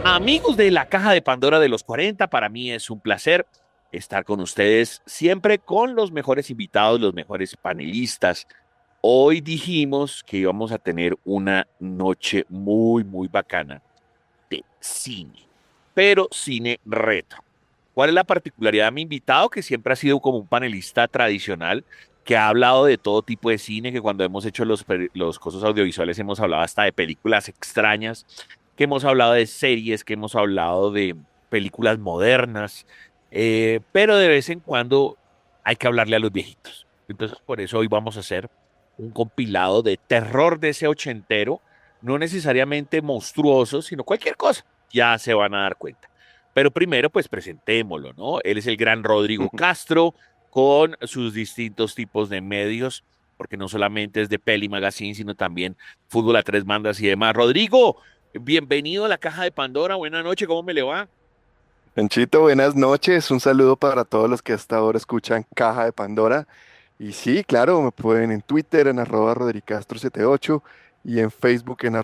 Amigos de la Caja de Pandora de los 40, para mí es un placer estar con ustedes siempre con los mejores invitados, los mejores panelistas. Hoy dijimos que íbamos a tener una noche muy bacana de cine, pero cine retro. ¿Cuál es la particularidad de mi invitado? Que siempre ha sido como un panelista tradicional, que ha hablado de todo tipo de cine, que cuando hemos hecho los cosas audiovisuales hemos hablado hasta de películas extrañas, que hemos hablado de series, que hemos hablado de películas modernas, pero de vez en cuando hay que hablarle a los viejitos. Entonces, por eso hoy vamos a hacer un compilado de terror de ese ochentero, no necesariamente monstruoso, sino cualquier cosa. Ya se van a dar cuenta. Pero primero, pues presentémoslo, ¿no? Él es el gran Rodrigo Castro con sus distintos tipos de medios, porque no solamente es de Peli Magazine, sino también Fútbol a tres bandas y demás. Rodrigo, bienvenido a la Caja de Pandora. Buenas noches, ¿cómo me le va? Panchito, buenas noches. Un saludo para todos los que hasta ahora escuchan Caja de Pandora. Y sí, claro, me pueden en Twitter en @rodricastro78 y en Facebook en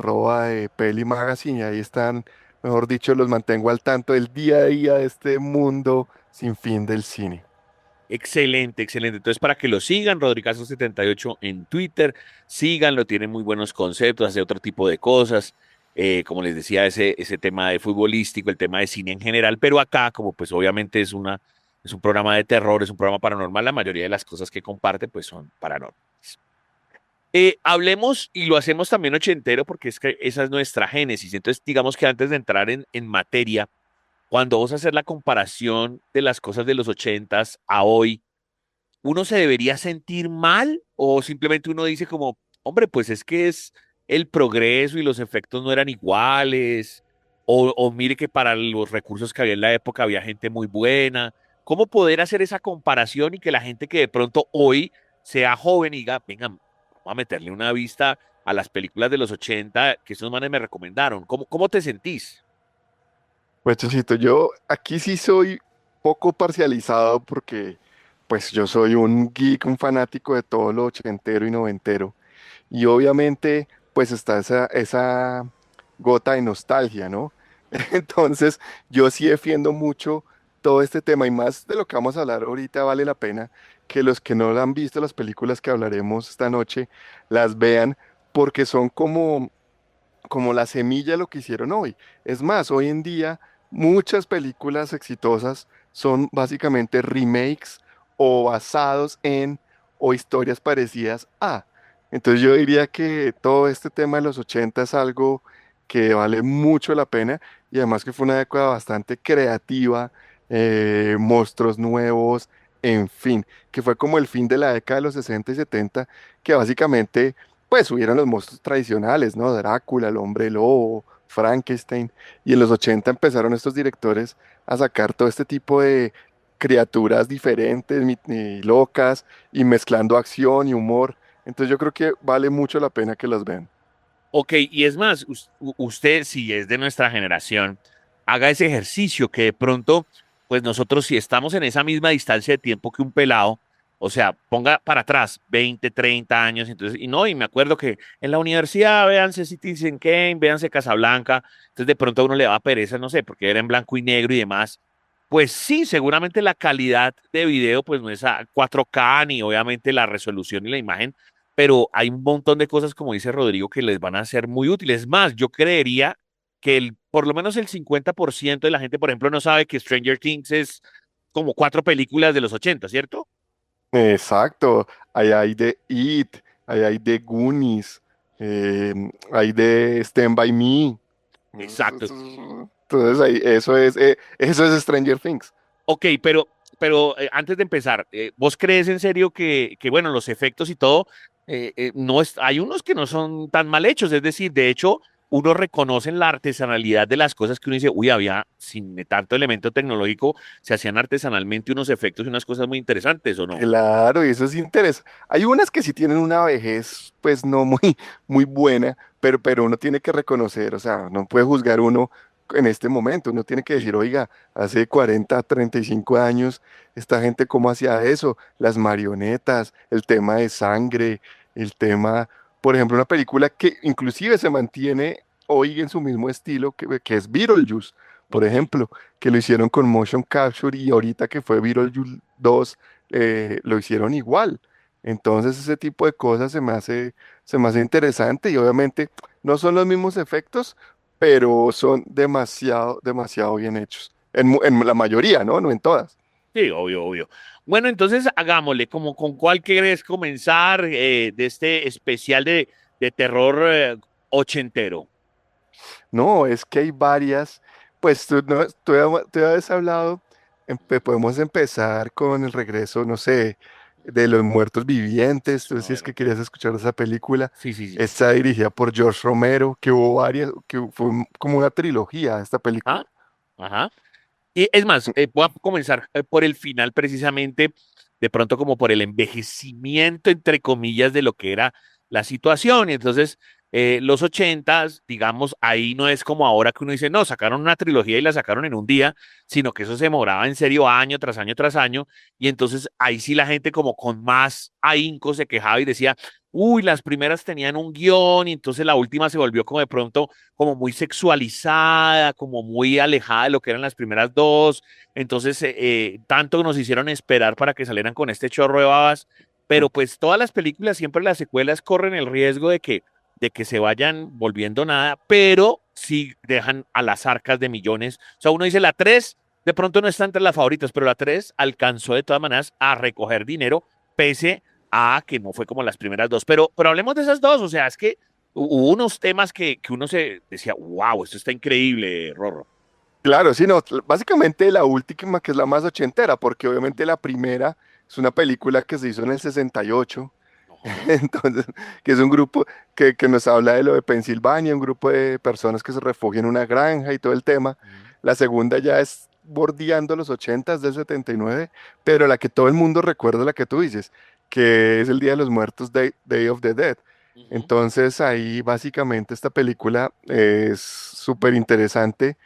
@Peli Magazine. Y ahí están, mejor dicho, los mantengo al tanto del día a día de este mundo sin fin del cine. Excelente, excelente. Entonces, para que lo sigan, Rodrigazo78 en Twitter, síganlo, tiene muy buenos conceptos, hace otro tipo de cosas. Como les decía, ese tema de futbolístico, el tema de cine en general, pero acá, como pues obviamente es un programa de terror, es un programa paranormal, la mayoría de las cosas que comparte pues son paranormales. Hablemos y lo hacemos también ochentero porque es que esa es nuestra génesis. Entonces, digamos que antes de entrar en materia, cuando vos hacer la comparación de las cosas de los ochentas a hoy, ¿uno se debería sentir mal o simplemente uno dice como, hombre, pues es que es el progreso y los efectos no eran iguales, o mire que para los recursos que había en la época había gente muy buena? ¿Cómo poder hacer esa comparación y que la gente que de pronto hoy sea joven y diga, venga, vamos a meterle una vista a las películas de los 80 que esos manes me recomendaron? ¿Cómo te sentís? Pues, Chocito, yo aquí sí soy poco parcializado porque pues yo soy un geek, un fanático de todo lo ochentero y noventero. Y obviamente, pues está esa gota de nostalgia, ¿no? Entonces, yo sí defiendo mucho todo este tema y más de lo que vamos a hablar ahorita vale la pena que los que no han visto las películas que hablaremos esta noche las vean porque son como la semilla de lo que hicieron hoy. Es más, hoy en día muchas películas exitosas son básicamente remakes o basados en o historias parecidas a. Entonces yo diría que todo este tema de los 80 es algo que vale mucho la pena y además que fue una década bastante creativa, monstruos nuevos, en fin, que fue como el fin de la década de los 60 y 70, que básicamente pues hubieron los monstruos tradicionales, ¿no? Drácula, el hombre lobo, Frankenstein, y en los 80 empezaron estos directores a sacar todo este tipo de criaturas diferentes, locas, y mezclando acción y humor. Entonces yo creo que vale mucho la pena que los vean. Ok, y es más, usted, si es de nuestra generación, haga ese ejercicio que de pronto, pues nosotros si estamos en esa misma distancia de tiempo que un pelado, o sea, ponga para atrás 20, 30 años, entonces, y no, y me acuerdo que en la universidad, véanse Citizen Kane, véanse Casablanca, entonces de pronto a uno le da pereza, no sé, porque era en blanco y negro y demás. Pues sí, seguramente la calidad de video, pues no es a 4K ni obviamente la resolución y la imagen, pero hay un montón de cosas, como dice Rodrigo, que les van a ser muy útiles. Más, yo creería que por lo menos el 50% de la gente, por ejemplo, no sabe que Stranger Things es como cuatro películas de los 80, ¿cierto? Exacto, ahí hay de It, ahí hay de Goonies, eh, hay de Stand By Me. Exacto. Entonces ahí, eso es Stranger Things. Ok, pero antes de empezar, ¿vos crees en serio que, bueno, los efectos y todo, no hay unos que no son tan mal hechos? Es decir, de hecho, uno reconoce la artesanalidad de las cosas que uno dice, uy, había, sin tanto elemento tecnológico, se hacían artesanalmente unos efectos y unas cosas muy interesantes, ¿o no? Claro, y eso es interesante. Hay unas que sí tienen una vejez, pues no muy, muy buena, pero uno tiene que reconocer, o sea, no puede juzgar uno en este momento, uno tiene que decir, oiga, hace 40, 35 años, esta gente cómo hacía eso, las marionetas, el tema de sangre, el tema, por ejemplo, una película que inclusive se mantiene hoy en su mismo estilo que es Beetlejuice, por Ok. ejemplo, que lo hicieron con motion capture y ahorita que fue Beetlejuice 2 lo hicieron igual. Entonces ese tipo de cosas se me hace interesante y obviamente no son los mismos efectos, pero son demasiado, demasiado bien hechos. En la mayoría, ¿no? No en todas. Sí, obvio, obvio. Bueno, entonces hagámosle, como con cuál quieres comenzar de este especial de terror ochentero. No, es que hay varias. Pues tú, no, tú habías hablado, podemos empezar con el regreso, no sé, de los muertos vivientes. Tú A decías ver, que ok. querías escuchar esa película. Sí, sí, sí. Está dirigida por George Romero, que hubo varias, fue como una trilogía esta Ajá, película. ajá. Y es más, voy a comenzar por el final precisamente, de pronto como por el envejecimiento, entre comillas, de lo que era la situación. Y entonces, los ochentas, digamos, ahí no es como ahora que uno dice, no, sacaron una trilogía y la sacaron en un día, sino que eso se demoraba en serio año tras año tras año. Y entonces ahí sí la gente como con más ahínco se quejaba y decía, uy, las primeras tenían un guión y entonces la última se volvió como de pronto como muy sexualizada, como muy alejada de lo que eran las primeras dos. Entonces, tanto nos hicieron esperar para que salieran con este chorro de babas, pero pues todas las películas, siempre las secuelas corren el riesgo de que se vayan volviendo nada, pero sí dejan a las arcas de millones. O sea, uno dice la 3 de pronto no está entre las favoritas, pero la 3 alcanzó de todas maneras a recoger dinero, pese a que no fue como las primeras dos. Pero hablemos de esas dos, o sea, es que hubo unos temas que uno se decía, wow, esto está increíble, Rorro. Claro, sí, no, básicamente la última que es la más ochentera, porque obviamente la primera es una película que se hizo en el 68. Ajá. Entonces, que es un grupo que nos habla de lo de Pensilvania, un grupo de personas que se refugian en una granja y todo el tema. Mm. La segunda ya es bordeando los 80 del 79, pero la que todo el mundo recuerda, la que tú dices, que es el Día de los Muertos, Day of the Dead. Ujú. Entonces ahí básicamente esta película es súper interesante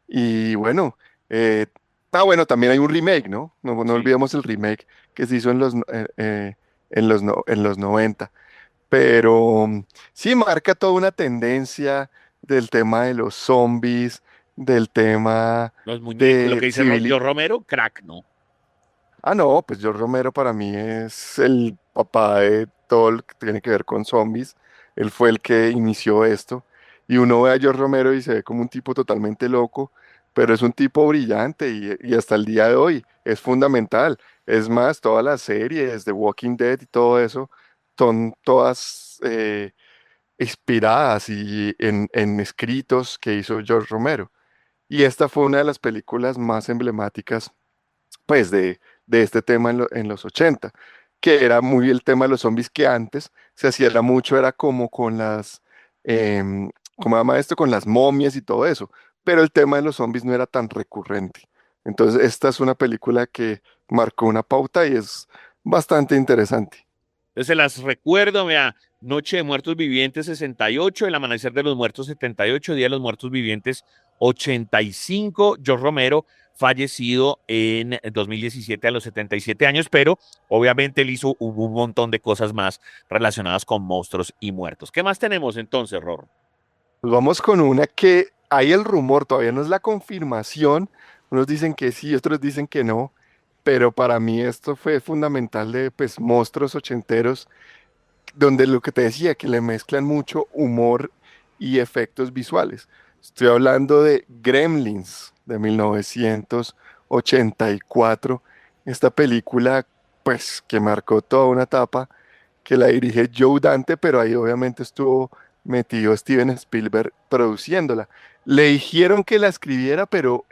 y bueno, eh, bueno, también hay un remake, ¿no? No, no Sí. olvidemos el remake que se hizo en los 90. Pero sí marca toda una tendencia del tema de los zombies, del tema Los muñecos, lo de que dice civil. Joe Romero, crack, ¿no? Ah, no, pues George Romero para mí es el papá de todo lo que tiene que ver con zombies. Él fue el que inició esto. Y uno ve a George Romero y se ve como un tipo totalmente loco, pero es un tipo brillante y hasta el día de hoy es fundamental. Es más, todas las series de Walking Dead y todo eso son todas inspiradas y en escritos que hizo George Romero. Y esta fue una de las películas más emblemáticas pues de este tema en los 80 que era muy el tema de los zombies que antes se hacía era mucho, era como con las, ¿cómo se llama esto? Con las momias y todo eso, pero el tema de los zombies no era tan recurrente. Entonces, esta es una película que marcó una pauta y es bastante interesante. Entonces se las recuerdo, vea, Noche de Muertos Vivientes 68, El Amanecer de los Muertos 78, Día de los Muertos Vivientes 85, George Romero, fallecido en 2017 a los 77 años, pero obviamente él hizo un montón de cosas más relacionadas con monstruos y muertos. ¿Qué más tenemos entonces, Rorro? Pues vamos con una que hay el rumor, todavía no es la confirmación, unos dicen que sí, otros dicen que no, pero para mí esto fue fundamental de pues monstruos ochenteros donde lo que te decía, que le mezclan mucho humor y efectos visuales. Estoy hablando de Gremlins de 1984, esta película pues que marcó toda una etapa, que la dirige Joe Dante, pero ahí obviamente estuvo metido Steven Spielberg produciéndola. Le dijeron que la escribiera, pero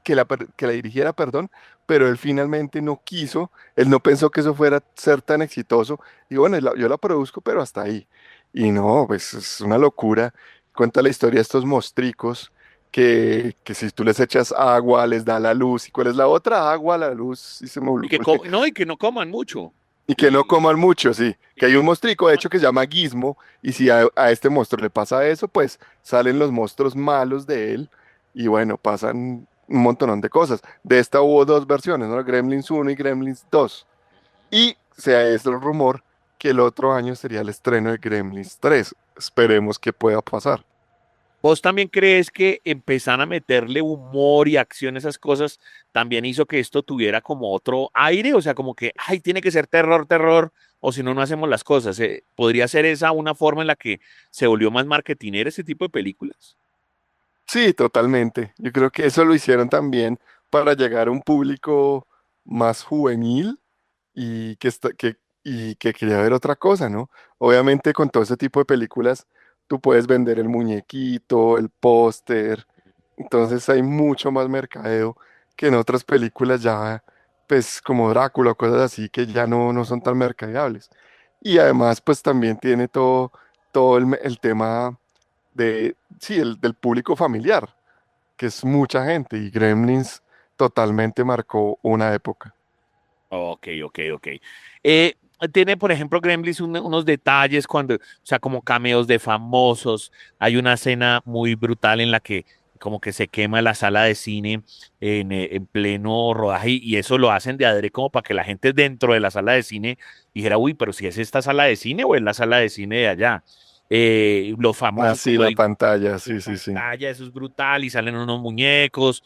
que la dirigiera, perdón, pero él finalmente no quiso, él no pensó que eso fuera a ser tan exitoso y bueno, yo la produzco, pero hasta ahí. Y no, pues es una locura. Cuenta la historia de estos mostricos que si tú les echas agua, les da la luz. ¿Y cuál es la otra? Agua, la luz, y se me Y que, olvidó. no, y que no coman mucho. Y que no Y, coman mucho, sí. y Que hay que un no mostrico, de coman. hecho, que se llama Gizmo. Y si a este monstruo le pasa eso, pues salen los monstruos malos de él. Y bueno, pasan un montón de cosas. De esta hubo dos versiones, ¿no? Gremlins uno y Gremlins 2. Y se es el rumor que el otro año sería el estreno de Gremlins 3. Esperemos que pueda pasar. ¿Vos también crees que empezar a meterle humor y acción a esas cosas también hizo que esto tuviera como otro aire? O sea, como que, ay, tiene que ser terror, terror, o si no, no hacemos las cosas. ¿Podría ser esa una forma en la que se volvió más marketinera este tipo de películas? Sí, totalmente. Yo creo que eso lo hicieron también para llegar a un público más juvenil y que quería ver otra cosa, ¿no? Obviamente con todo ese tipo de películas tú puedes vender el muñequito, el póster, entonces hay mucho más mercadeo que en otras películas ya, pues como Drácula o cosas así que ya no son tan mercadeables. Y además pues también tiene todo el tema sí, del público familiar, que es mucha gente y Gremlins totalmente marcó una época. Ok, ok, ok. Eh, Tiene, por ejemplo, Gremlins unos detalles cuando, o sea, como cameos de famosos. Hay una escena muy brutal en la que como que se quema la sala de cine en pleno rodaje y eso lo hacen de adrede como para que la gente dentro de la sala de cine dijera, uy, pero si es esta sala de cine o es la sala de cine de allá. Los Ah, famosos sí, como la digo, pantalla, la sí, sí, sí. pantalla, eso es brutal y salen unos muñecos,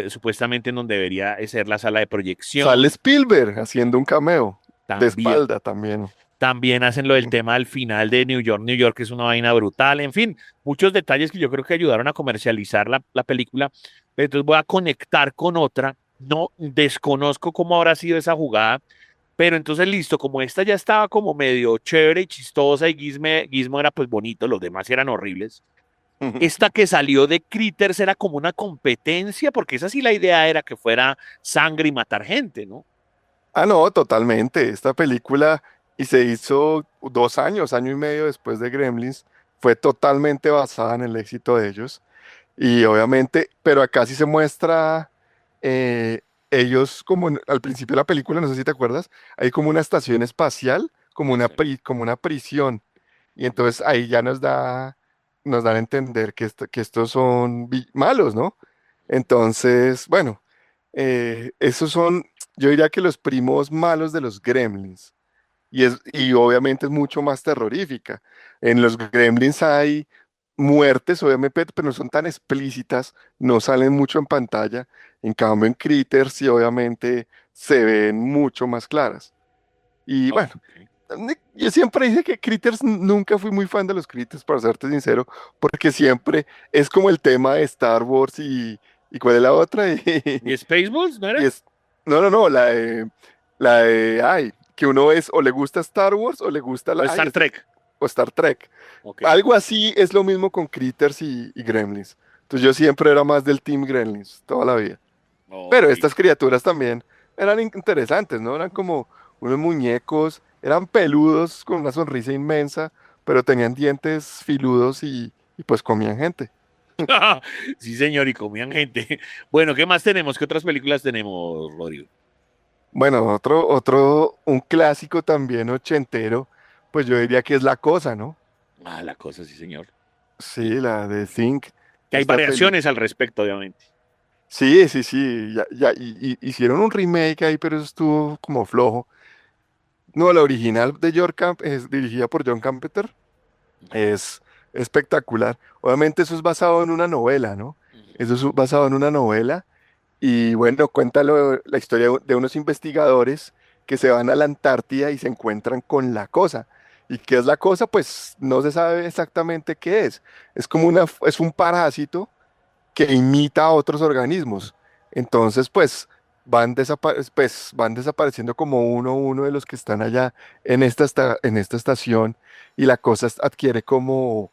supuestamente en donde debería ser la sala de Sale proyección. Spielberg haciendo un cameo de También, espalda también. también hacen lo del tema del final de New York, que es una vaina brutal. En fin, muchos detalles que yo creo que ayudaron a comercializar la película. Entonces voy a conectar con otra. No desconozco cómo habrá sido esa jugada, pero entonces listo, como esta ya estaba como medio chévere y chistosa y Gizmo era pues bonito, los demás eran horribles. Esta que salió de Critters era como una competencia, porque esa sí la idea era que fuera sangre y matar gente, ¿no? Ah, no, totalmente. Esta película, y se hizo 2 años, año y medio después de Gremlins, fue totalmente basada en el éxito de ellos. Y obviamente, pero acá sí se muestra eh, ellos como al principio de la película, no sé si te acuerdas, hay como una estación espacial, como una prisión. Y entonces ahí ya nos dan a entender que estos son malos, ¿no? Entonces, bueno, esos son, yo diría que los primos malos de los gremlins. Y obviamente es mucho más terrorífica. En los gremlins hay muertes, obviamente, pero no son tan explícitas, no salen mucho en pantalla. En cambio, en Critters sí, obviamente, se ven mucho más claras. Y bueno, Ok. yo siempre dije que Critters nunca fui muy fan de los Critters, para serte sincero, porque siempre es como el tema de Star Wars y ¿cuál es la otra? ¿Y Spaceballs, no Y era? es, no, ay, que uno es o le gusta Star Wars o le gusta ¿O Star Trek? o Star Trek. Ok, Algo así es lo mismo con Critters y Gremlins. Entonces yo siempre era más del Team Gremlins, toda la vida. Pero ok. estas criaturas también eran interesantes, ¿no? Eran como unos muñecos, eran peludos con una sonrisa inmensa, pero tenían dientes filudos y pues comían gente. Sí, señor, y comían gente. Bueno, ¿qué más tenemos? ¿Qué otras películas tenemos, Rodrigo? Bueno, un clásico también ochentero, pues yo diría que es La Cosa, ¿no? Ah, la cosa, sí, señor. Sí, la de Think, Que hay esta peli. variaciones al respecto, obviamente. Sí, sí, sí, hicieron un remake ahí, pero eso estuvo como flojo. No, la original de es dirigida por John Carpenter, es espectacular. Obviamente eso es basado en una novela, ¿no? Eso es basado en una novela. Y bueno, la historia de unos investigadores que se van a la Antártida y se encuentran con la cosa. ¿Y qué es la cosa? Pues no se sabe exactamente qué es. Es un parásito que imita a otros organismos. Entonces, pues van desapareciendo como uno a uno de los que están allá en esta estación y la cosa adquiere como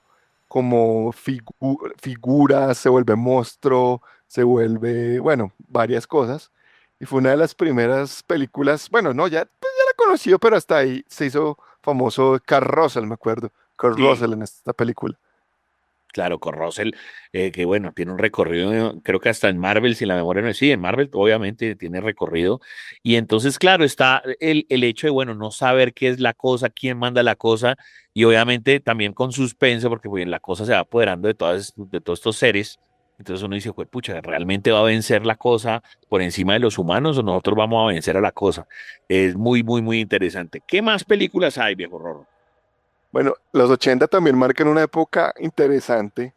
figuras, se vuelve monstruo, se vuelve, bueno, varias cosas. Y fue una de las primeras películas, bueno, no, ya la conocido, pero hasta ahí se hizo famoso Carl Russell, me acuerdo. Carl Sí, Russell en esta película. claro, con Russell, que bueno, tiene un recorrido, creo que hasta en Marvel, si la memoria no es, sí, en Marvel obviamente tiene recorrido. Y entonces, claro, está el hecho de, bueno, no saber qué es la cosa, quién manda la cosa, y obviamente también con suspenso, porque pues, la cosa se va apoderando de todos estos seres. Entonces uno dice, pues, pucha, ¿realmente va a vencer la cosa por encima de los humanos o nosotros vamos a vencer a la cosa? Es muy, muy, muy interesante. ¿Qué más películas hay, viejo Rorro? Bueno, los 80 también marcan una época interesante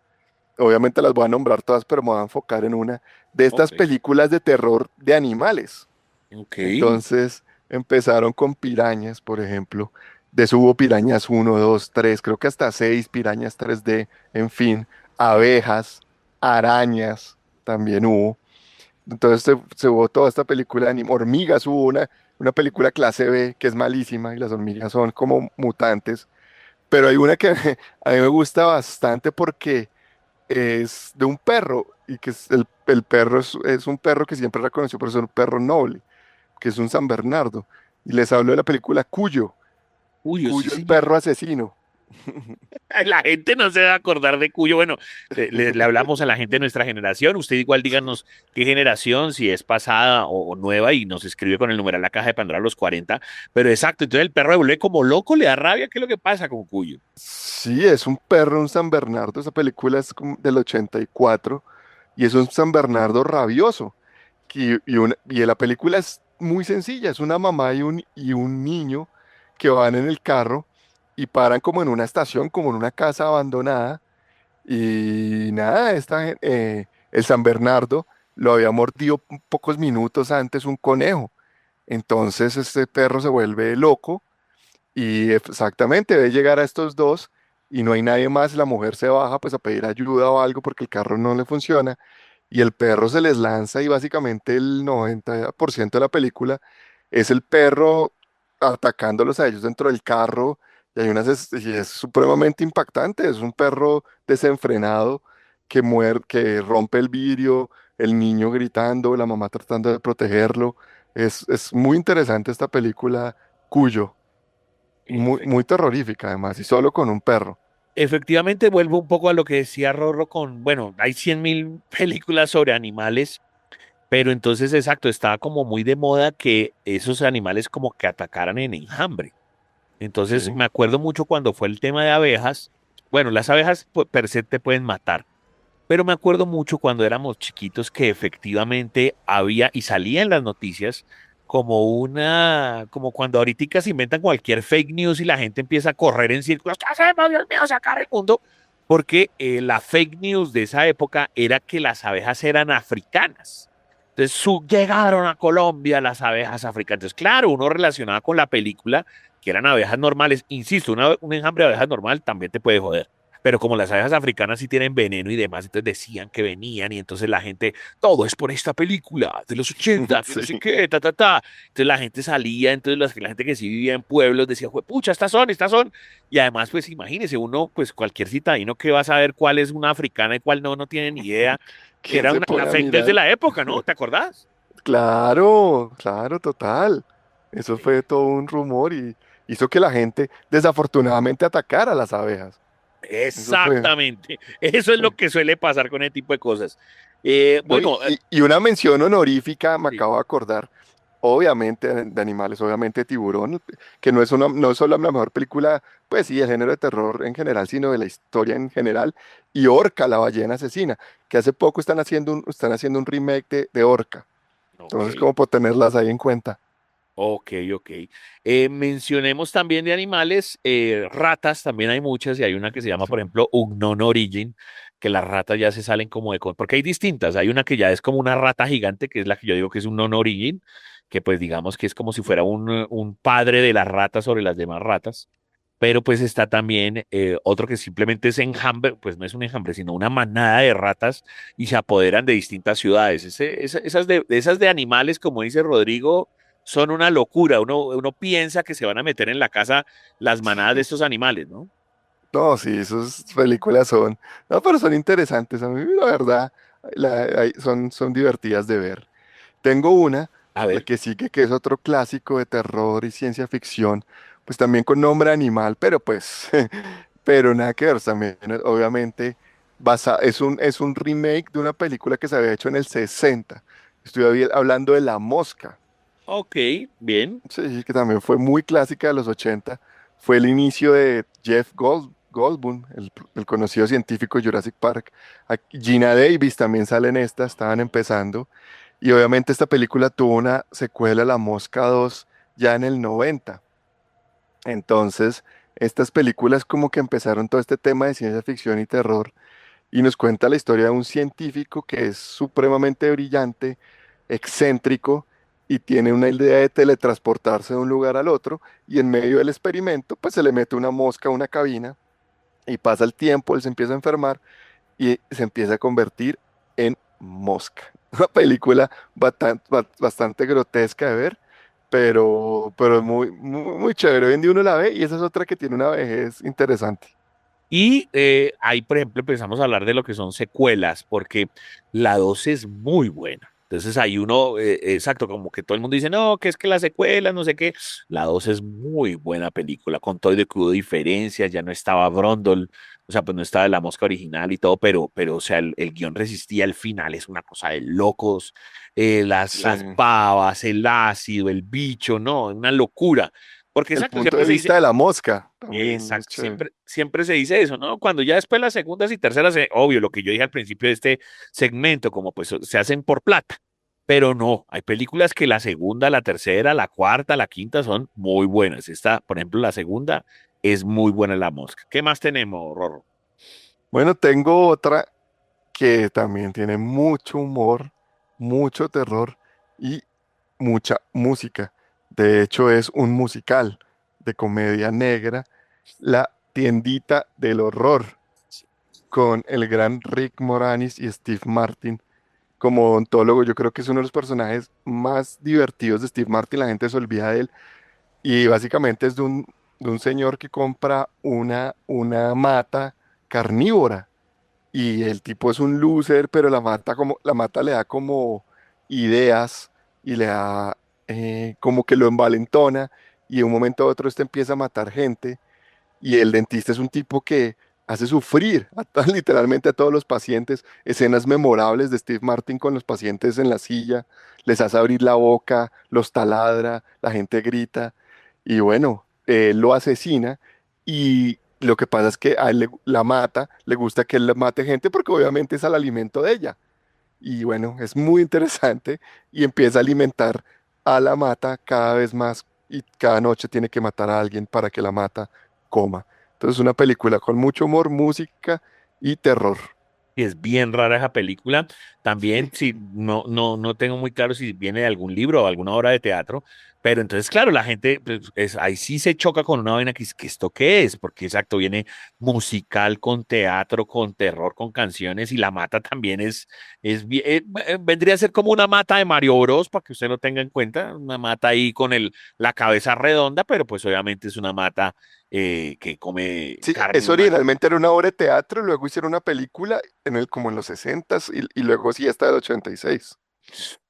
obviamente las voy a nombrar todas, pero me voy a enfocar en una de estas Ok. películas de terror de animales. Ok. Entonces empezaron con pirañas, por ejemplo. De eso hubo pirañas uno, 2, 3, creo que hasta 6 pirañas 3D, en fin, abejas, arañas, también hubo. Entonces se hubo toda esta película de hormigas, hubo una película clase B que es malísima y las hormigas son como mutantes, pero hay una que a mí me gusta bastante porque es de un perro y que el perro es un perro que siempre reconoció por ser un perro noble, que es un San Bernardo. Y les hablo de la película Cuyo, Cuyo, sí, Cuyo el señor. perro asesino. La gente no se va a acordar de Cuyo. Bueno, le hablamos a la gente de nuestra generación. Usted igual díganos qué generación, si es pasada o nueva, y nos escribe con el numeral la caja de Pandora a los 40. Pero exacto, entonces el perro se vuelve como loco, le da rabia. ¿Qué es lo que pasa con Cuyo? Sí, es un perro, un San Bernardo. Esa película es como del 84 y es un San Bernardo rabioso. Y la película es muy sencilla, es una mamá y un niño que van en el carro y paran como en una estación, como en una casa abandonada. Y nada, el San Bernardo lo había mordido pocos minutos antes un conejo. Entonces este perro se vuelve loco y exactamente ve llegar a estos dos y no hay nadie más. La mujer se baja pues a pedir ayuda o algo porque el carro no le funciona y el perro se les lanza y básicamente el 90% de la película es el perro atacándolos a ellos dentro del carro y y es supremamente impactante. Es un perro desenfrenado que rompe el vidrio, el niño gritando, la mamá tratando de protegerlo. Es muy interesante esta película, Cuyo, muy, muy terrorífica además y solo con un perro. Efectivamente, vuelvo un poco a lo que decía Rorro con, bueno, hay 100.000 películas sobre animales, pero entonces, exacto, estaba como muy de moda que esos animales como que atacaran en enjambre. Entonces, Sí. me acuerdo mucho cuando fue el tema de abejas. Bueno, las abejas per se te pueden matar, pero me acuerdo mucho cuando éramos chiquitos que efectivamente había y salía en las noticias como cuando ahorita se inventan cualquier fake news y la gente empieza a correr en círculos. ¿Qué hacemos? Dios mío, sacar el mundo. Porque la fake news de esa época era que las abejas eran africanas. Entonces, llegaron a Colombia las abejas africanas. Entonces, claro, uno relacionaba con la película que eran abejas normales. Insisto, un enjambre de abejas normal también te puede joder, pero como las abejas africanas sí tienen veneno y demás, entonces decían que venían y entonces la gente, todo es por esta película de los 80 que no sé Sí. qué, ta, ta, ta. Entonces la gente salía, entonces la gente que sí vivía en pueblos decía, pucha, estas son, estas son. Y además, pues imagínese, uno, pues cualquier citadino que va a saber cuál es una africana y cuál no, no tiene ni idea, que ¿Quién era se la pone a fake news de mirar? la época, ¿no? ¿Te acordás? Claro, claro, total. Eso fue todo un rumor y hizo que la gente desafortunadamente atacara a las abejas. Eso fue. Exactamente. Eso es lo que suele pasar con ese tipo de cosas. ¿No? Y, Bueno, y- y una mención honorífica, me sí. acabo de acordar, obviamente de animales, obviamente Tiburón, que no es solo la mejor película, pues sí, el género de terror en general, sino de la historia en general, y Orca, la ballena asesina, que hace poco están haciendo un remake de Orca. Ok. Entonces, como por tenerlas ahí en cuenta. Ok, ok. Mencionemos también de animales, ratas, también hay muchas, y hay una que se llama, por ejemplo, Unknown Origin, que las ratas ya se salen como porque hay distintas, hay una que ya es como una rata gigante, que es la que yo digo que es un Unknown Origin, que pues digamos que es como si fuera un padre de las ratas sobre las demás ratas, pero pues está también otro que simplemente es enjambre, pues no es un enjambre, sino una manada de ratas y se apoderan de distintas ciudades. Esas de animales, como dice Rodrigo, son una locura. Uno piensa que se van a meter en la casa las manadas de estos animales, ¿no? No, sí, esas películas son, no, pero son interesantes. A mí, la verdad, son divertidas de ver. Tengo una, A la ver, que sigue, que es otro clásico de terror y ciencia ficción, pues también con nombre animal, pero pues, pero nada que ver, también, obviamente, es un remake de una película que se había hecho en el 60. Estoy hablando de La Mosca. ok, bien. Sí, que también fue muy clásica de los 80. Fue el inicio de Jeff Goldblum, el conocido científico de Jurassic Park. Gina Davis también sale en esta, estaban empezando. Y obviamente esta película tuvo una secuela, La Mosca 2, ya en el 90. Entonces, estas películas como que empezaron todo este tema de ciencia ficción y terror. y nos cuenta la historia de un científico que es supremamente brillante, excéntrico y tiene una idea de teletransportarse de un lugar al otro y en medio del experimento pues se le mete una mosca a una cabina y pasa el tiempo, él se empieza a enfermar y se empieza a convertir en mosca. Una película bastante grotesca de ver, pero es muy chévere. Hoy en día uno la ve y esa es otra que tiene una vejez interesante. Y ahí, por ejemplo, empezamos a hablar de lo que son secuelas, porque la 2 es muy buena. Entonces ahí uno, exacto, como que todo el mundo dice, no, que es que la secuela, no sé qué. La 2 es muy buena película, con todo y de que hubo diferencias, ya no estaba Brondol, o sea, pues no estaba la mosca original y todo, pero o sea, el guión resistía al final, es una cosa de locos. Sí. Las babas, el ácido, el bicho, no, una locura. Porque El exacto, punto de siempre se vista dice, de la mosca también es exacto, chévere. siempre se dice eso, ¿no? Cuando ya después las segundas y terceras, obvio, lo que yo dije al principio de este segmento, como pues se hacen por plata, pero no, hay películas que la segunda, la tercera, la cuarta, la quinta son muy buenas. Esta, por ejemplo, la segunda es muy buena La Mosca. ¿Qué más tenemos, Rorro? Bueno, tengo otra que también tiene mucho humor, mucho terror y mucha música. De hecho, es un musical de comedia negra, La tiendita del horror, con el gran Rick Moranis y Steve Martin. Como odontólogo, yo creo que es uno de los personajes más divertidos de Steve Martin, la gente se olvida de él. Y básicamente es de un señor que compra una mata carnívora y el tipo es un loser, pero la mata le da como ideas y le da como que lo envalentona y de un momento a otro este empieza a matar gente y el dentista es un tipo que hace sufrir literalmente a todos los pacientes, escenas memorables de Steve Martin con los pacientes en la silla, les hace abrir la boca, los taladra, la gente grita y bueno, él lo asesina y lo que pasa es que a él la mata, le gusta que él mate gente porque obviamente es el alimento de ella. Y bueno, es muy interesante y empieza a alimentar a la mata cada vez más y cada noche tiene que matar a alguien para que la mata coma. Entonces, una película con mucho humor, música y terror. Y es bien rara esa película. También, si no tengo muy claro si viene de algún libro o alguna obra de teatro, pero entonces, claro, la gente pues, ahí sí se choca con una vaina que esto qué es, porque exacto, viene musical con teatro, con terror, con canciones, y la mata también vendría a ser como una mata de Mario Bros, para que usted lo tenga en cuenta, una mata ahí con la cabeza redonda, pero pues obviamente es una mata que come Sí, carne eso humana. originalmente era una obra de teatro, luego hicieron una película como en los 60 y luego sí hasta el 86.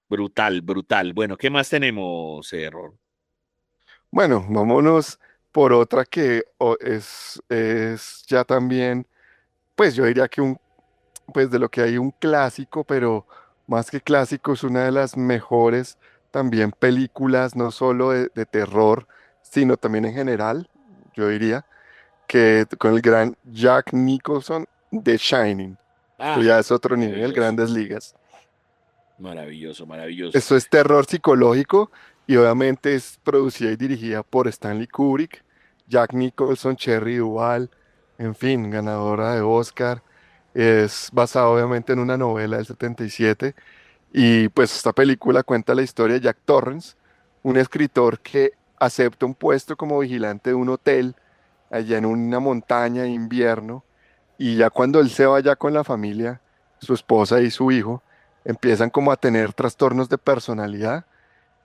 Brutal, brutal. Bueno, ¿qué más tenemos, Error? Bueno, vámonos por otra que es ya también, pues yo diría que pues de lo que hay un clásico, pero más que clásico es una de las mejores también películas, no solo de terror, sino también en general, yo diría, que con el gran Jack Nicholson de Shining. Esto Ah, ya es otro nivel, maravilloso, grandes ligas. maravilloso, maravilloso. Esto es terror psicológico y obviamente es producida y dirigida por Stanley Kubrick, Jack Nicholson, Cherry Duval, en fin, ganadora de Oscar. Es basada obviamente en una novela del 77 y pues esta película cuenta la historia de Jack Torrance, un escritor que acepta un puesto como vigilante de un hotel allá en una montaña de invierno y ya cuando él se va allá con la familia, su esposa y su hijo, empiezan como a tener trastornos de personalidad,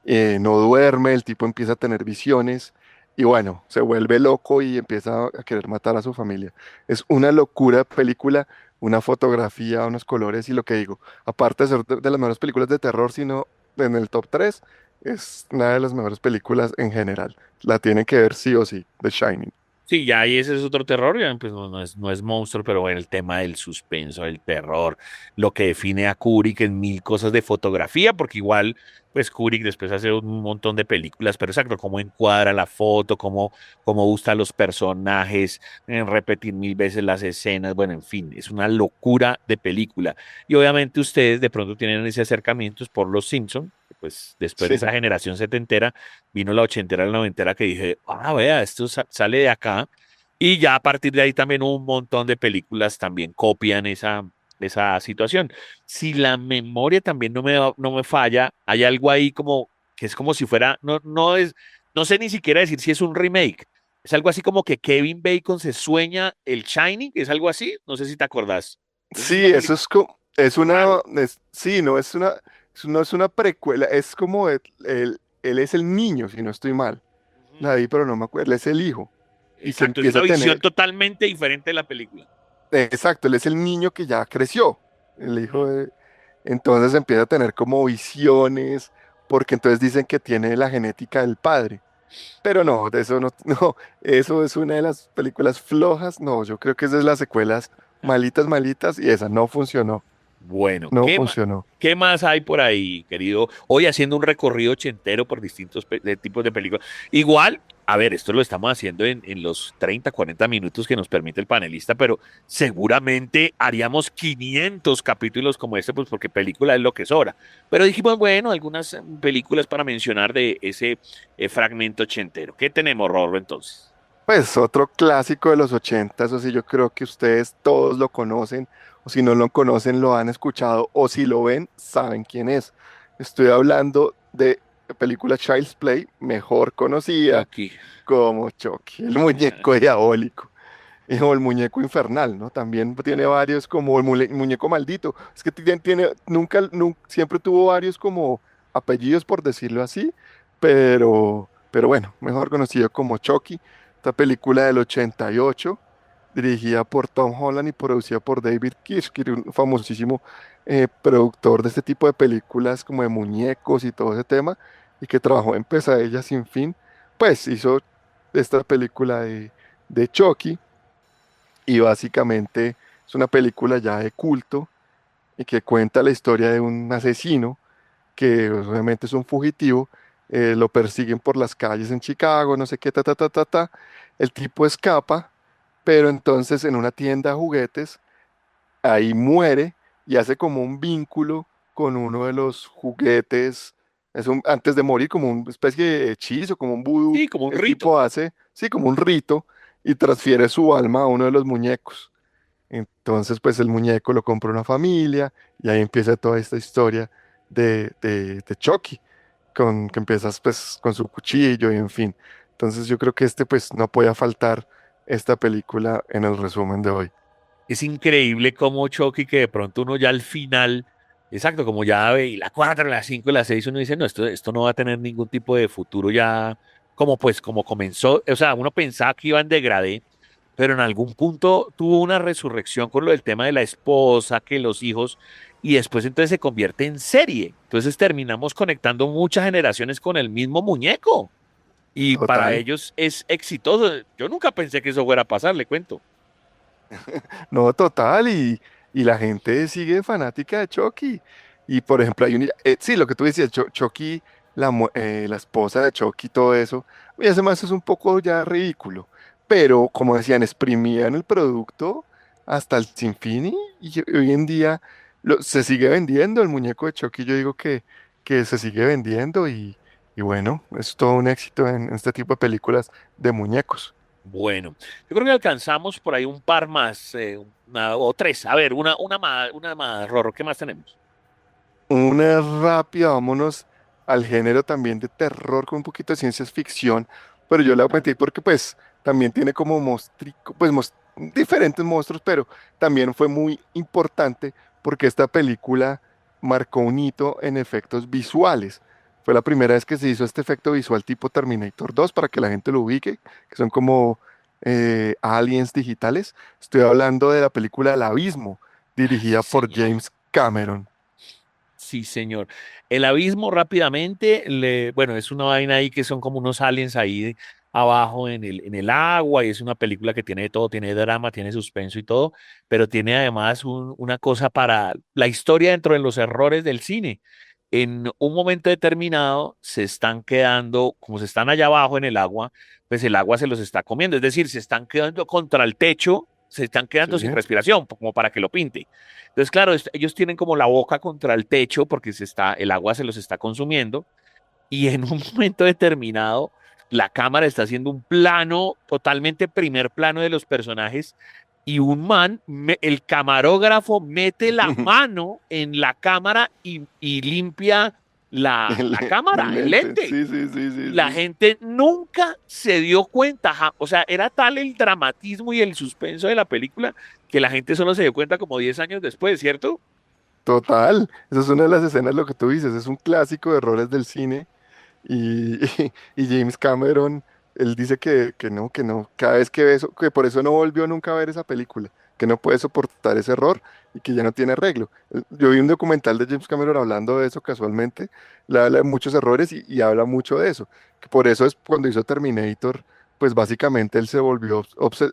no duerme, el tipo empieza a tener visiones y bueno, se vuelve loco y empieza a querer matar a su familia. Es una locura de película, una fotografía, unos colores y lo que digo, aparte de ser de las mejores películas de terror, sino en el top 3 es una de las mejores películas en general. La tienen que ver sí o sí, The Shining. Sí, ya ahí ese es otro terror, ya, pues no es monstruo, pero bueno, el tema del suspenso, el terror, lo que define a Kubrick en mil cosas de fotografía, porque igual, pues Kubrick después hace un montón de películas, pero exacto, cómo encuadra la foto, cómo gusta a los personajes, en repetir mil veces las escenas, bueno, en fin, es una locura de película. Y obviamente ustedes de pronto tienen ese acercamiento por Los Simpson, pues después de Sí. esa generación setentera vino la ochentera, la noventera que dije, ah, vea, esto sale de acá. Y ya a partir de ahí también un montón de películas también copian esa situación. Si la memoria también no me falla, hay algo ahí como que es como si fuera, no sé ni siquiera decir si es un remake. Es algo así como que Kevin Bacon se sueña el Shining, es algo así, no sé si te acordás. Eso es Sí, una eso película es como, es una, raro. sí, no es una, no es una precuela, es como él es el niño, si no estoy mal. Ujú. La vi, pero no me acuerdo, él es el hijo. Y se Exacto, es empieza una a visión tener, totalmente diferente de la película. exacto, él es el niño que ya creció, el hijo Ujú. de, entonces empieza a tener como visiones, porque entonces dicen que tiene la genética del padre. Pero no, de eso no, no, eso es una de las películas flojas, no, yo creo que es de las secuelas malitas, malitas, y esa no funcionó, Bueno, no funcionó. ¿qué más hay por ahí, querido? Hoy haciendo un recorrido ochentero por distintos tipos de películas. Igual, a ver, esto lo estamos haciendo en los 30, 40 minutos que nos permite el panelista, pero seguramente haríamos 500 capítulos como este, pues porque película es lo que sobra. Pero dijimos, bueno, algunas películas para mencionar de ese fragmento ochentero. ¿Qué tenemos, Rorro, entonces? Pues otro clásico de los ochentas, o sea, yo creo que ustedes todos lo conocen, o si no lo conocen, lo han escuchado, o si lo ven, saben quién es. Estoy hablando de la película Child's Play, mejor conocida Chucky. como Chucky, el muñeco diabólico, o el muñeco infernal, ¿no? También tiene varios como el muñeco maldito. Es que nunca, siempre tuvo varios como apellidos, por decirlo así, pero bueno, mejor conocido como Chucky. Esta película del 88, dirigida por Tom Holland y producida por David Kirschner, un famosísimo productor de este tipo de películas como de muñecos y todo ese tema, y que trabajó en Pesadilla sin fin, pues hizo esta película de Chucky, y básicamente es una película ya de culto y que cuenta la historia de un asesino que pues, obviamente es un fugitivo, lo persiguen por las calles en Chicago, no sé qué, ta, ta, ta, ta, ta. El tipo escapa, pero entonces en una tienda de juguetes, ahí muere y hace como un vínculo con uno de los juguetes, antes de morir, como una especie de hechizo, como un vudú, Sí, como un el rito. tipo hace, sí, como un rito, y transfiere su alma a uno de los muñecos. Entonces, pues el muñeco lo compra una familia y ahí empieza toda esta historia de Chucky, que empiezas pues con su cuchillo y en fin. Entonces yo creo que pues no podía faltar esta película en el resumen de hoy. Es increíble cómo Chucky, que de pronto uno ya al final, exacto, como ya ve y la 4, la 5 y la 6 uno dice, no, esto no va a tener ningún tipo de futuro ya, como pues, como comenzó, o sea, uno pensaba que iba en degradé, pero en algún punto tuvo una resurrección con lo del tema de la esposa, que los hijos, y después entonces se convierte en serie. Entonces terminamos conectando muchas generaciones con el mismo muñeco, y para Total. ellos es exitoso. Yo nunca pensé que eso fuera a pasar, le cuento. No, total. Y la gente sigue fanática de Chucky. Y por ejemplo, sí, lo que tú decías, Chucky, la esposa de Chucky, todo eso, y además es un poco ya ridículo. Pero como decían, exprimían el producto hasta el sinfín y hoy en día se sigue vendiendo el muñeco de Chucky. Yo digo que se sigue vendiendo y bueno, es todo un éxito en este tipo de películas de muñecos. Bueno, yo creo que alcanzamos por ahí un par más, o tres. A ver, una más, Rorro, ¿qué más tenemos? Una rápida, vámonos al género también de terror con un poquito de ciencia ficción, pero yo la voy a meter porque pues también tiene como diferentes monstruos, pero también fue muy importante porque esta película marcó un hito en efectos visuales. Fue la primera vez que se hizo este efecto visual tipo Terminator 2 para que la gente lo ubique, que son como aliens digitales. Estoy hablando de la película El Abismo, Ah, sí, dirigida por señor. James Cameron. Sí, señor. El abismo rápidamente, bueno, es una vaina ahí que son como unos aliens ahí abajo en el agua y es una película que tiene de todo, tiene drama, tiene suspenso y todo, pero tiene además una cosa para la historia dentro de los errores del cine. En un momento determinado se están quedando, como se están allá abajo en el agua, pues el agua se los está comiendo, es decir, se están quedando contra el techo, se están Sí. quedando sin respiración, como para que lo pinte. Entonces, claro, ellos tienen como la boca contra el techo porque el agua se los está consumiendo y en un momento determinado la cámara está haciendo un plano, totalmente primer plano de los personajes, y un man, el camarógrafo mete la mano en la cámara y limpia la cámara, El el lente, lente. sí, sí, sí, Y sí, la sí. gente nunca se dio cuenta, o sea, era tal el dramatismo y el suspenso de la película que la gente solo se dio cuenta como 10 años después, ¿cierto? Total, esa es una de las escenas, lo que tú dices, es un clásico de errores del cine y, y James Cameron, él dice que no, cada vez que ve eso, que por eso no volvió nunca a ver esa película, que no puede soportar ese error y que ya no tiene arreglo. Yo vi un documental de James Cameron hablando de eso casualmente, le habla de muchos errores y habla mucho de eso, que por eso es cuando hizo Terminator, pues básicamente él se volvió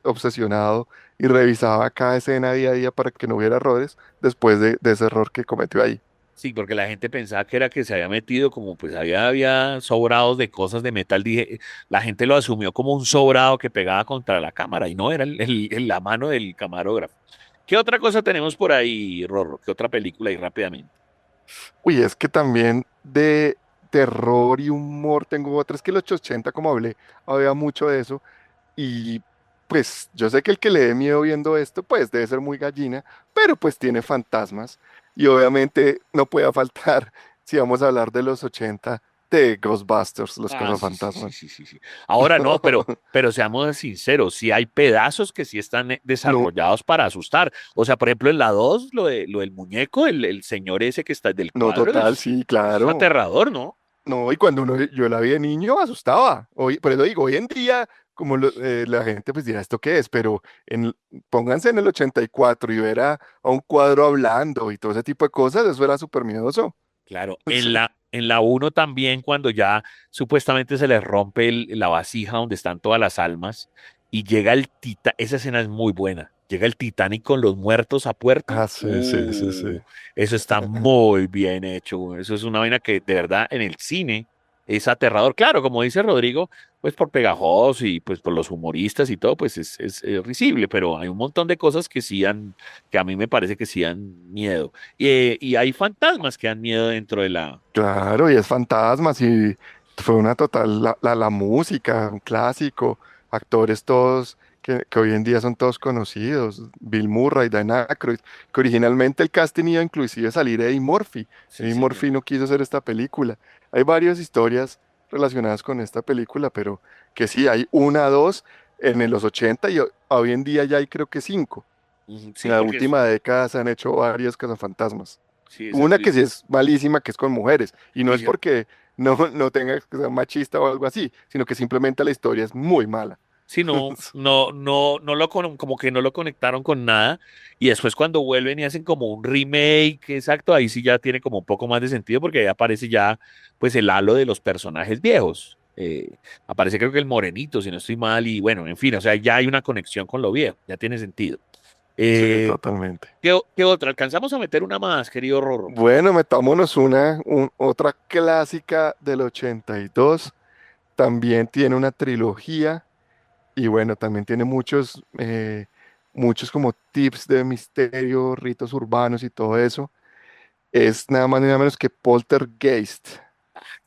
obsesionado y revisaba cada escena día a día para que no hubiera errores después de ese error que cometió ahí. Sí, porque la gente pensaba que era que se había metido como pues había sobrados de cosas de metal. Dije, la gente lo asumió como un sobrado que pegaba contra la cámara y no era la mano del camarógrafo. ¿Qué otra cosa tenemos por ahí, Rorro? ¿Qué otra película? Y rápidamente. Uy, es que también de terror y humor tengo otras que los 80, como hablé, había mucho de eso. Y pues yo sé que el que le dé miedo viendo esto, pues debe ser muy gallina, pero pues tiene fantasmas. Y obviamente no puede faltar, si vamos a hablar de los 80, de Ghostbusters, los Ah, sí, sí, sí, cazafantasmas. sí, sí, sí. Ahora no, pero seamos sinceros, sí hay pedazos que sí están No, desarrollados para asustar. O sea, por ejemplo, en la 2 lo del muñeco, el señor ese que está del no cuadro, total, sí, eso es claro. aterrador, ¿no? No, y cuando yo la vi de niño asustaba. Hoy, por eso digo, hoy en día, como la gente pues dirá, ¿esto qué es? Pero pónganse en el 84 y ver a un cuadro hablando y todo ese tipo de cosas, eso era súper miedoso. Claro, Sí. en la uno también, cuando ya supuestamente se les rompe la vasija donde están todas las almas y llega el Titanic, esa escena es muy buena. Llega el Titanic con los muertos a puerto. Ah, sí, sí, sí, sí. Eso está muy bien hecho, güey. Eso es una vaina que de verdad en el cine es aterrador. Claro, como dice Rodrigo, pues por pegajoso y pues por los humoristas y todo, pues es risible, pero hay un montón de cosas que sí han, que a mí me parece que sí dan miedo. Y hay fantasmas que dan miedo dentro de la... Claro, y es fantasmas y fue una total, la música, un clásico, actores todos que hoy en día son todos conocidos, Bill Murray, Dan Aykroyd, que originalmente el casting iba inclusive a salir Eddie Murphy. Sí, Eddie señor. Murphy no quiso hacer esta película. Hay varias historias relacionadas con esta película, pero que sí, hay una, dos en los 80 y hoy en día ya hay creo que cinco. Ujú, En sí, la porque es, última década se han hecho varios cazafantasmas. sí, esa, Una que sí es malísima, que es con mujeres. Y no es y, porque no tenga que ser machista o algo así, sino que simplemente la historia es muy mala. sí, no como que no lo conectaron con nada. Y después cuando vuelven y hacen como un remake, exacto, ahí sí ya tiene como un poco más de sentido porque ahí aparece ya pues el halo de los personajes viejos. Aparece creo que el morenito, si no estoy mal, y bueno, en fin, o sea, ya hay una conexión con lo viejo, ya tiene sentido. Sí, Eh, totalmente. qué otra? Alcanzamos a meter una más, querido Rorro. Bueno, metámonos otra clásica del 82. También tiene una trilogía y bueno, también tiene muchos como tips de misterio, ritos urbanos y todo eso. Es nada más ni nada menos que Poltergeist,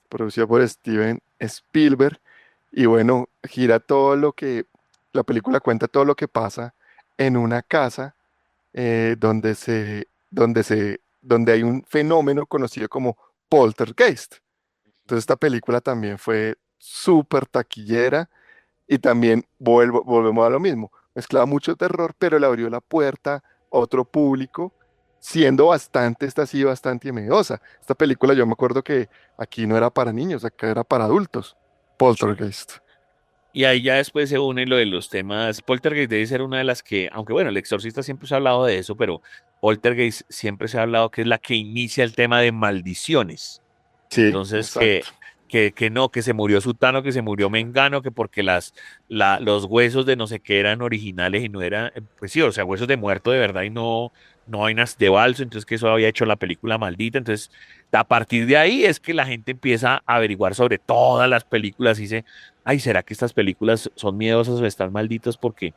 producida por Steven Spielberg. Y bueno, gira todo la película cuenta todo lo que pasa en una casa donde hay un fenómeno conocido como poltergeist. Entonces esta película también fue súper taquillera y también volvemos a lo mismo. Mezclaba mucho terror, pero le abrió la puerta a otro público, siendo esta sí, bastante miedosa. Esta película yo me acuerdo que aquí no era para niños, acá era para adultos. Poltergeist. Y ahí ya después se une lo de los temas. Poltergeist debe ser una de las que, aunque bueno, el Exorcista siempre se ha hablado de eso, pero Poltergeist siempre se ha hablado que es la que inicia el tema de maldiciones. Sí, Entonces, exacto. que no, que se murió Sutano, que se murió Mengano, que porque los huesos de no sé qué eran originales y no eran, pues sí, o sea, huesos de muerto de verdad y no vainas de balso, entonces que eso había hecho la película maldita. Entonces, a partir de ahí es que la gente empieza a averiguar sobre todas las películas y dice, ay, ¿será que estas películas son miedosas o están malditas porque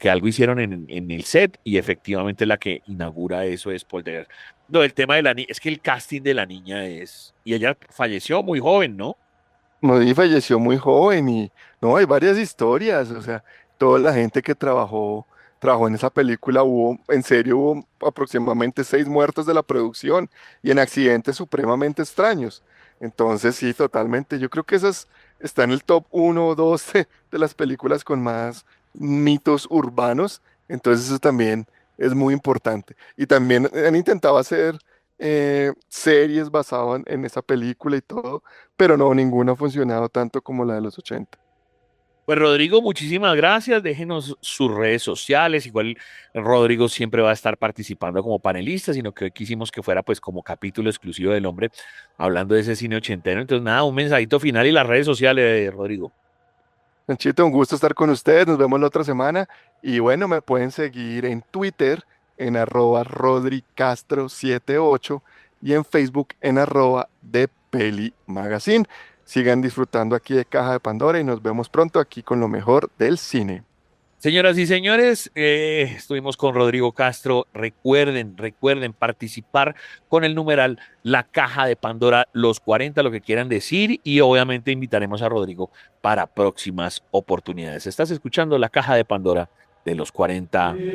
algo hicieron en el set? Y efectivamente la que inaugura eso es Poltergeist. No, el tema de la niña, es que el casting de la niña es, y ella falleció muy joven, ¿no? no, y falleció muy joven y no, hay varias historias, o sea, toda la gente que trabajó en esa película en serio, hubo aproximadamente 6 muertos de la producción y en accidentes supremamente extraños. Entonces, sí, totalmente, yo creo que esas está en el top uno o 2 de las películas con más mitos urbanos, entonces eso también es muy importante. Y también han intentado hacer series basadas en esa película y todo, pero no, ninguna ha funcionado tanto como la de los 80. Pues Rodrigo, muchísimas gracias. Déjenos sus redes sociales. Igual Rodrigo siempre va a estar participando como panelista, sino que hoy quisimos que fuera pues como capítulo exclusivo del hombre, hablando de ese cine ochentero. Entonces, nada, un mensajito final y las redes sociales, Rodrigo. Chito, un gusto estar con ustedes, nos vemos la otra semana y bueno, me pueden seguir en Twitter en @rodricastro78 y en Facebook en @depelimagazine. Sigan disfrutando aquí de Caja de Pandora y nos vemos pronto aquí con lo mejor del cine. Señoras y señores, estuvimos con Rodrigo Castro. Recuerden participar con el numeral La Caja de Pandora, los 40, lo que quieran decir, y obviamente invitaremos a Rodrigo para próximas oportunidades. Estás escuchando La Caja de Pandora de los 40.